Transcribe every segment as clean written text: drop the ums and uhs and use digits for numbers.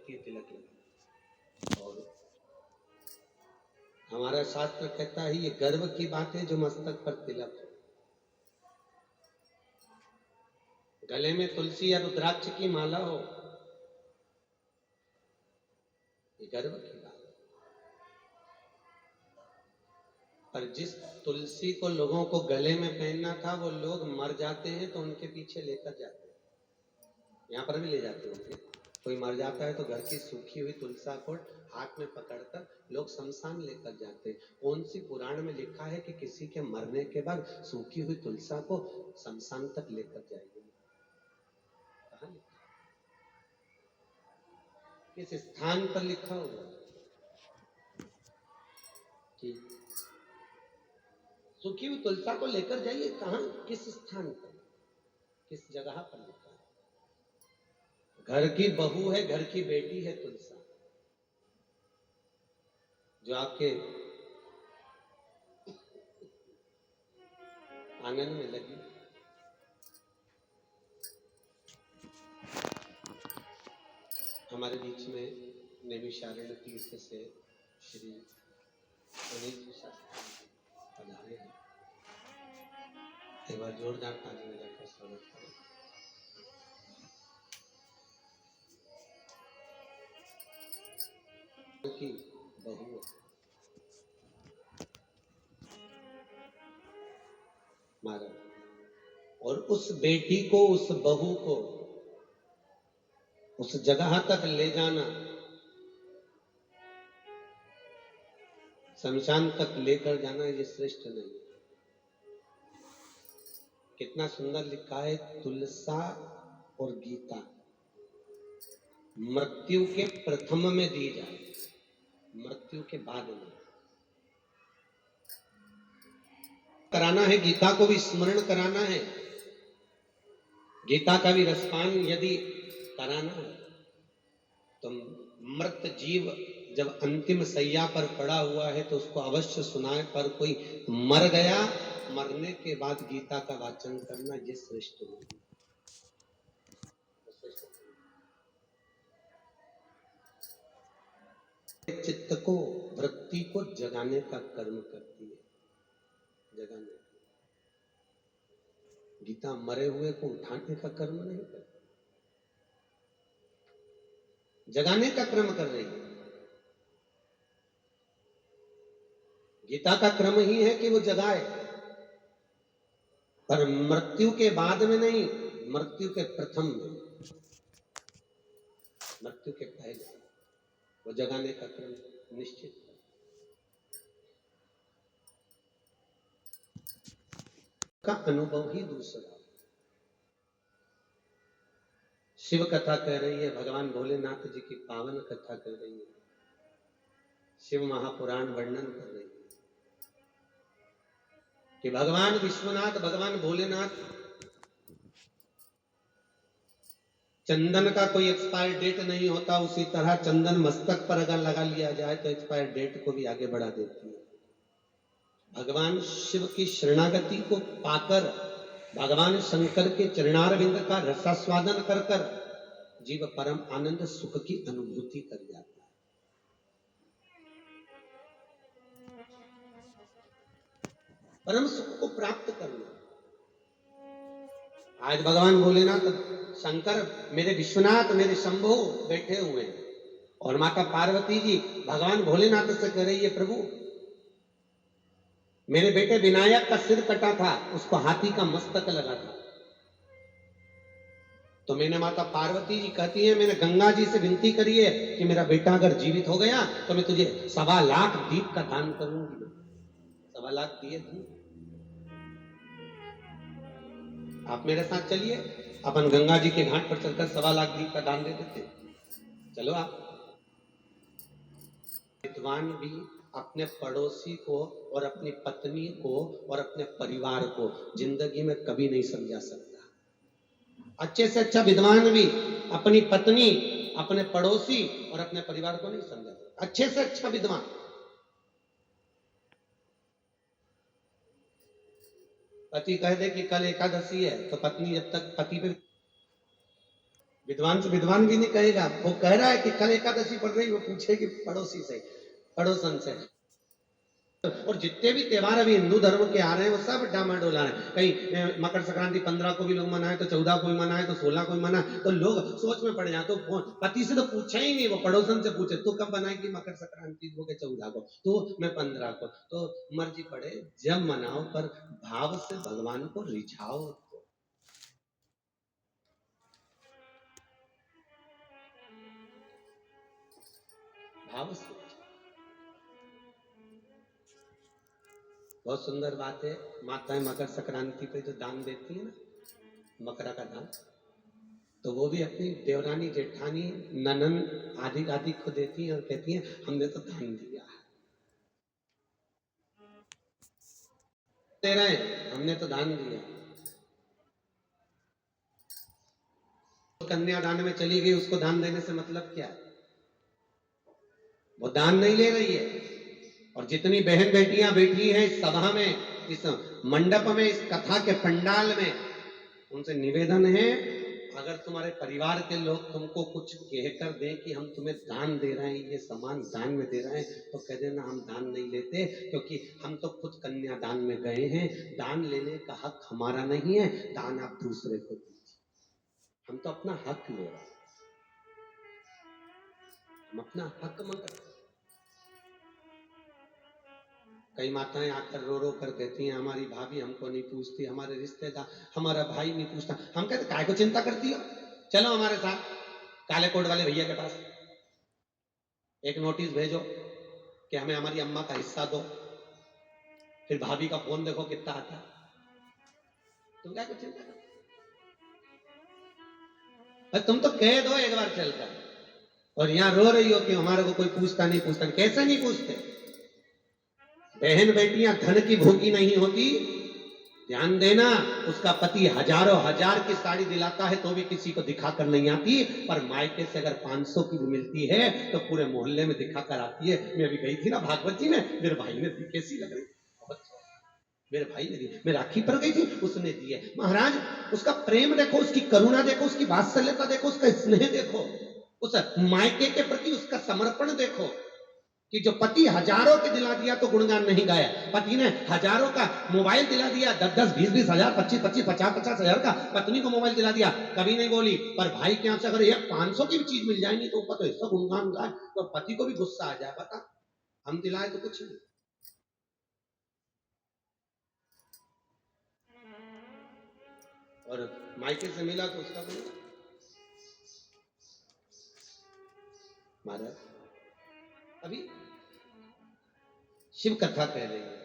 लगती है तिलक लगाना। और हमारा शास्त्र कहता है ये गर्व की बात है जो मस्तक पर तिलक हो। गले में तुलसी या रुद्राक्ष की माला हो, ये गर्व की बात है। पर जिस तुलसी को लोगों को गले में पहनना था वो लोग मर जाते हैं तो उनके पीछे लेकर जाते हैं। यहाँ पर भी ले जाते होंगे, कोई मर जाता है तो घर की सूखी हुई तुलसा को हाथ में पकड़कर लोग शमशान लेकर जाते हैं। कौन सी पुराण में लिखा है कि किसी के मरने के बाद सूखी हुई तुलसा को शमशान तक लेकर जाएंगे? कहाँ लिखा? किस स्थान पर लिखा हुआ कि सूखी हुई तुलसा को लेकर जाइए? कहाँ, किस स्थान पर, किस जगह पर लिखा है? घर की बहू है, घर की बेटी है तुलसा, जो आपके आंगन में लगी। हमारे बीच में नैमिषारण्य तीर्थ से श्री अनिल शास्त्री पधारे हैं। एक बार जोरदार ताली बजाकर स्वागत करें। की बहू मारा, और उस बेटी को, उस बहू को उस जगह तक ले जाना, शमशान तक लेकर जाना, ये श्रेष्ठ नहीं। कितना सुंदर लिखा है, तुलसा और गीता मृत्यु के प्रथम में दी जाए, मृत्यु के बाद में कराना है। गीता को भी स्मरण कराना है, गीता का भी रसपान यदि कराना है तो मृत जीव जब अंतिम सैया पर पड़ा हुआ है तो उसको अवश्य सुनाए। पर कोई मर गया, मरने के बाद गीता का वाचन करना, ये श्रेष्ठ नहीं। चित्त को, वृत्ति को जगाने का कर्म करती है, जगाने। गीता मरे हुए को उठाने का कर्म नहीं करती, जगाने का क्रम कर रही है। गीता का क्रम ही है कि वो जगाए, पर मृत्यु के बाद में नहीं, मृत्यु के प्रथम में, मृत्यु के पहले वो जगाने का क्रम निश्चित है। का अनुभव ही दूसरा। शिव कथा कह रही है, भगवान भोलेनाथ जी की पावन कथा कह रही है, शिव महापुराण वर्णन कर रही है कि भगवान विश्वनाथ, भगवान भोलेनाथ, चंदन का कोई एक्सपायर डेट नहीं होता, उसी तरह चंदन मस्तक पर अगर लगा लिया जाए तो एक्सपायर डेट को भी आगे बढ़ा देती है। भगवान शिव की शरणागति को पाकर भगवान शंकर के चरणारविंद का रसास्वादन कर कर जीव परम आनंद सुख की अनुभूति कर जाता है। परम सुख को प्राप्त करना। आज भगवान भोलेनाथ, शंकर, मेरे विश्वनाथ, मेरे शंभु बैठे हुए हैं, और माता पार्वती जी भगवान भोलेनाथ से कह रही है, प्रभु मेरे बेटे विनायक का सिर कटा था, उसको हाथी का मस्तक लगा था। तो मैंने माता पार्वती जी कहती है, मैंने गंगा जी से विनती करी है कि मेरा बेटा अगर जीवित हो गया तो मैं तुझे 1.25 लाख दीप का दान करूंगी। 1.25 लाख दिए दूं, आप मेरे साथ चलिए, अपन गंगा जी के घाट पर चलकर 1.25 लाख दीप का दान दे देते। चलो आप। विद्वान भी अपने पड़ोसी को और अपनी पत्नी को और अपने परिवार को जिंदगी में कभी नहीं समझा सकता। अच्छे से अच्छा विद्वान भी अपनी पत्नी, अपने पड़ोसी और अपने परिवार को नहीं समझा सकता। अच्छे से अच्छा विद्वान। पति कह दे कि कल एकादशी है तो पत्नी जब तक पति पे विद्वान से विद्वान भी नहीं कहेगा, वो कह रहा है कि कल एकादशी पड़ रही, वो पूछेगी पड़ोसी से, पड़ोसन से। और जितने भी त्योहार अभी हिंदू धर्म के आ रहे हैं वो सब डामाडोल आ रहे हैं। कहीं मकर संक्रांति 15 को भी लोग मनाए, तो 14 को भी मनाए, तो 16 को भी मनाए, तो लोग सोच में पड़ जाए। तो पति से तो पूछा ही नहीं, वो पड़ोसन से पूछे तू कब बनाएगी मकर संक्रांति, वो 14 को, तो मैं 15 को। तो मर्जी पड़े जब मनाओ, पर भाव से भगवान को रिझाओ। भाव से। बहुत सुंदर बात है, माताएं मकर संक्रांति पे जो दान देती है ना, मकरा का दान, तो वो भी अपनी देवरानी जेठानी ननन आदि आदि को देती हैं और कहती हैं हमने तो दान दिया, दे रहे हैं, हमने तो दान दिया। कन्यादान में चली गई, उसको दान देने से मतलब क्या है? वो दान नहीं ले रही है। और जितनी बहन बेटियां बैठी हैं इस सभा में, इस मंडप में, इस कथा के पंडाल में, उनसे निवेदन है, अगर तुम्हारे परिवार के लोग तुमको कुछ कहकर दें कि हम तुम्हें दान दे रहे हैं, ये सामान दान में दे रहे हैं, तो कह देना हम दान नहीं लेते, क्योंकि हम तो खुद कन्यादान में गए हैं, दान लेने का हक हमारा नहीं है, दान आप दूसरे को दीजिए, हम तो अपना हक ले रहे हैं, हम अपना हक मांग रहे हैं। कई माताएं आकर रो रो कर कहती हैं हमारी भाभी हमको नहीं पूछती, हमारे रिश्तेदार, हमारा भाई नहीं पूछता। हम कहते काय को चिंता करती हो, चलो हमारे साथ काले कोट वाले भैया के पास, एक नोटिस भेजो कि हमें हमारी अम्मा का हिस्सा दो, फिर भाभी का फोन देखो कितना आता है, तुम क्या को चिंता करते? तुम तो कह दो एक बार चलकर, और यहाँ रो रही हो कि हमारे को कोई पूछता नहीं पूछता। कैसे नहीं पूछते? बहन बेटियां धन की भूखी नहीं होती, ध्यान देना। उसका पति हजारों हजार की साड़ी दिलाता है तो भी किसी को दिखाकर नहीं आती, पर मायके से अगर 500 की भी मिलती है तो पूरे मोहल्ले में दिखाकर आती है। मैं अभी गई थी ना भागवत जी में, मेरे भाई ने दी, कैसी लग रही, मेरे भाई ने दी, मैं राखी पर गई थी, उसने दी है। महाराज उसका प्रेम देखो, उसकी करुणा देखो, उसकी वात्सल्यता देखो, उसका स्नेह देखो, उस मायके के प्रति उसका समर्पण देखो, कि जो पति हजारों के दिला दिया तो गुणगान नहीं गाया, पति ने हजारों का मोबाइल दिला दिया, 10-10, 20-20 हजार, 25-25, 50-50 हजार का पत्नी को मोबाइल दिला दिया, कभी नहीं बोली। पर भाई के यहाँ से अगर 500 की भी चीज मिल जाएगी तो ऊपर तो ऐसा गुणगान गाए तो पति को भी गुस्सा आ जाए, बता हम दिलाए तो कुछ नहीं। और मायके से मिला तो उसका गुणगान। महाराज अभी शिव कथा कह रही है,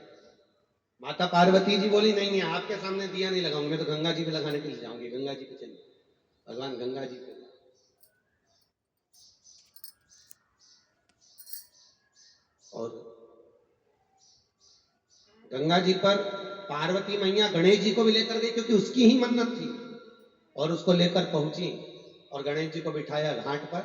माता पार्वती जी बोली नहीं नहीं आपके सामने दिया नहीं लगाऊंगी, मैं तो गंगा जी पे लगाने के लिए जाऊंगी, गंगा जी पे चलिए, भगवान गंगा जी पे। और गंगा जी पर पार्वती मैया गणेश जी को भी लेकर गई, क्योंकि उसकी ही मन्नत थी, और उसको लेकर पहुंची और गणेश जी को बिठाया घाट पर,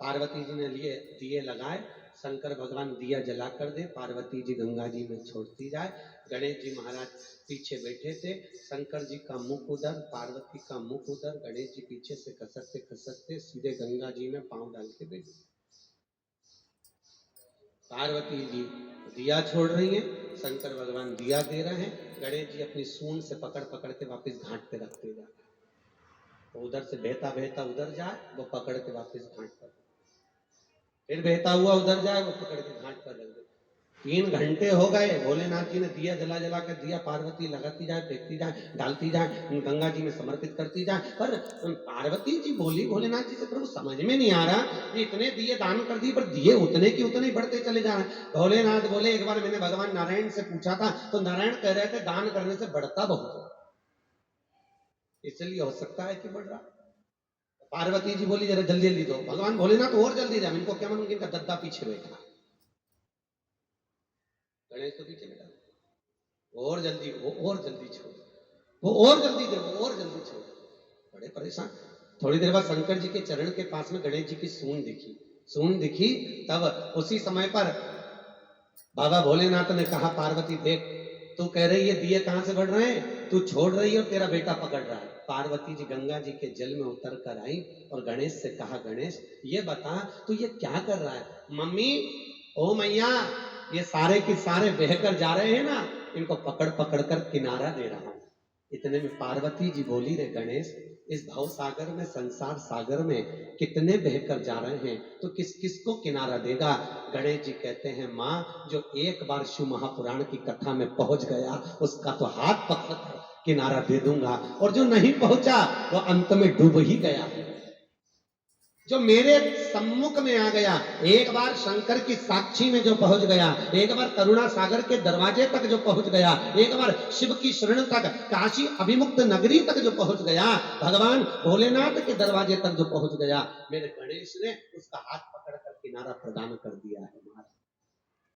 पार्वती जी ने लिए दिए लगाए, शंकर भगवान दिया जला कर दे, पार्वती जी गंगा जी में छोड़ती जाए, गणेश जी महाराज पीछे बैठे थे, शंकर जी का मुख उधर, पार्वती का मुख उधर, गणेश जी पीछे से खसकते खसकते सीधे गंगा जी में पांव डाल के बैठे। पार्वती जी दिया छोड़ रही हैं, शंकर भगवान दिया दे रहे हैं, गणेश जी अपनी सूंड से पकड़ पकड़ के वापस घाट पे रखते जाते, तो उधर से बहता बहता उधर जाए, वो पकड़ के वापस घाट पर, फिर बहता हुआ उधर जाए, वो पकड़ के घाट पर लग गए। 3 घंटे हो गए, भोलेनाथ जी ने दिया जला जला कर दिया, पार्वती लगाती जाए, फेंकती जाए, डालती जाए, गंगा जी में समर्पित करती जाए, पर पार्वती जी बोली भोलेनाथ जी से प्रभु समझ में नहीं आ रहा, ये इतने दिए दान कर दिए पर दिए उतने की उतने ही बढ़ते चले जा रहे। भोलेनाथ बोले एक बार मैंने भगवान नारायण से पूछा था, तो नारायण कह रहे थे दान करने से बढ़ता बहुत, इसलिए हो सकता है कि बढ़ रहा। पार्वती जी बोली जरा जल्दी जल्दी दो, भगवान भोलेनाथ और जल्दी जाए, इनको क्या मालूम इनका दद्दा पीछे बैठा, गणेश तो पीछे बैठा, और जल्दी वो और जल्दी छोड़, वो और जल्दी दे, वो और जल्दी छोड़, बड़े परेशान। थोड़ी देर बाद शंकर जी के चरण के पास में गणेश जी की सूंड दिखी, सूंड दिखी, तब उसी समय पर बाबा भोलेनाथ ने कहा पार्वती देख, तू कह रही है दिए कहां से बढ़ रहे हैं, तू छोड़ रही है और तेरा बेटा पकड़ रहा है, पार्वती जी गंगा जी के जल में उतर कर आई और गणेश से कहा, गणेश ये बता तू ये क्या कर रहा है? मम्मी, ओ मैया, ये सारे के सारे बहकर जा रहे हैं ना, इनको पकड़ पकड़ कर किनारा दे रहा हूं। इतने में पार्वती जी बोली, रे गणेश, इस भव सागर में, संसार सागर में कितने बहकर जा रहे हैं, तो किस किस को किनारा देगा? गणेश जी कहते हैं, माँ, जो एक बार शिव महापुराण की कथा में पहुंच गया उसका तो हाथ पकड़ कर किनारा दे दूंगा, और जो नहीं पहुंचा वो अंत में डूब ही गया। जो मेरे सम्मुख में आ गया, एक बार शंकर की साक्षी में जो पहुंच गया, एक बार करुणा सागर के दरवाजे तक जो पहुंच गया, एक बार शिव की शरण तक, काशी अभिमुक्त नगरी तक जो पहुंच गया, भगवान भोलेनाथ के दरवाजे तक जो पहुंच गया, मेरे गणेश ने उसका हाथ पकड़कर किनारा प्रदान कर दिया है।